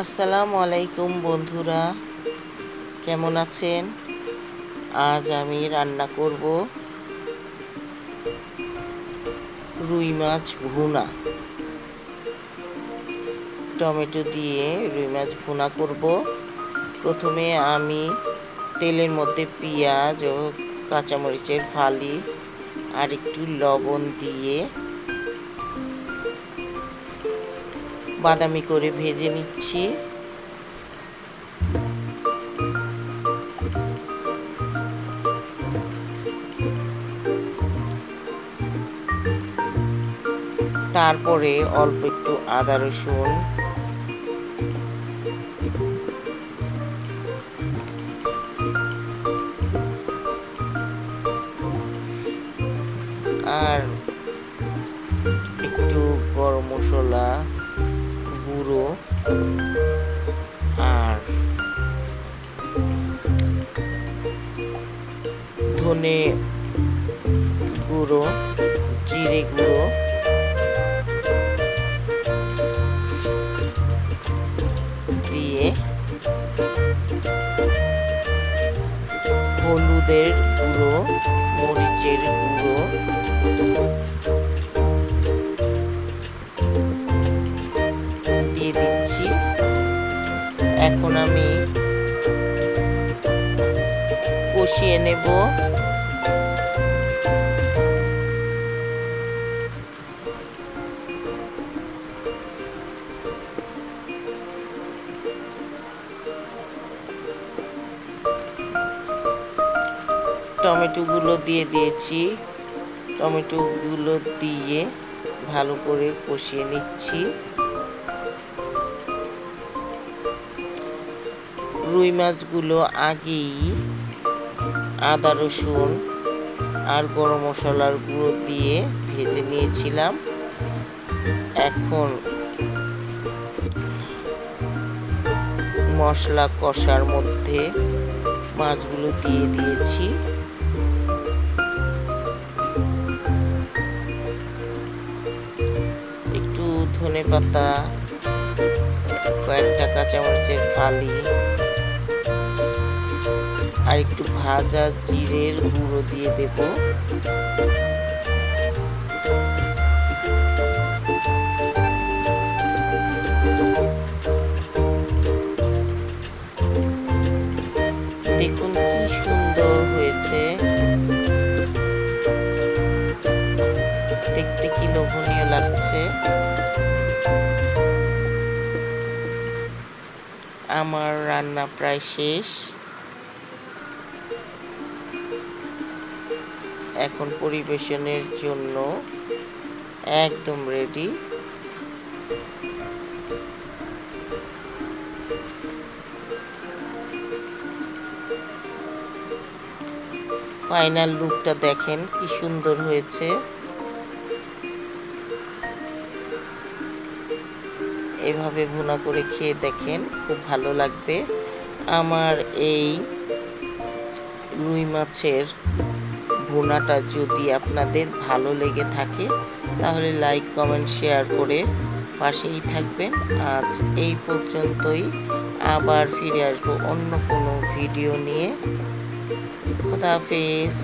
আসসালামু আলাইকুম বন্ধুরা, কেমন আছেন? আজ আমি রান্না করব রুই মাছ ভুনা। টমেটো দিয়ে রুই মাছ ভুনা করব। প্রথমে আমি তেলের মধ্যে পেঁয়াজ ও কাঁচামরিচের ফালি আর একটু লবণ দিয়ে বাদামি করে ভেজে নিচ্ছি। তারপরে অল্প একটু আদা রসুন আর একটু গরম মশলা গুঁড়ো আর ধনে গুঁড়ো, জিরে গুঁড়ো দিয়ে হলুদের গুঁড়ো, মরিচের গুঁড়ো দিয়ে দিচ্ছি। এখন আমি কষিয়ে নেব। টমেটোগুলো দিয়ে দিয়েছি। টমেটোগুলো দিয়ে ভালো করে কষিয়ে নিচ্ছি। রুই মাছগুলো আগেই আদা রসুন আর গরম মশলার গুঁড়ো দিয়ে ভেজে নিয়েছিলাম। এখন মশলা কষার মধ্যে মাছগুলো দিয়ে দিয়েছি। একটু ধনেপাতা, কয়েকটা কাঁচামরিচের ফালি আর একটু ভাজা জিরের গুঁড়ো দিয়ে দেব। দেখুন কি সুন্দর হয়েছে, দেখতে কি লোভনীয় লাগছে। আমার রান্না প্রায় শেষ। এখন পরিবেশনের জন্য একদম রেডি। ফাইনাল লুকটা দেখেন কি সুন্দর হয়েছে। এভাবে ভুনা করে খেয়ে দেখেন, খুব ভালো লাগবে। আমার এই রুই মাছের ভুনাটা যদি আপনাদের ভালো লেগে থাকে তাহলে লাইক, কমেন্ট, শেয়ার করে পাশেই থাকবেন। আজ এই পর্যন্তই। আবার ফিরে আসবো অন্য কোনো ভিডিও নিয়ে। খোদা হাফেজ।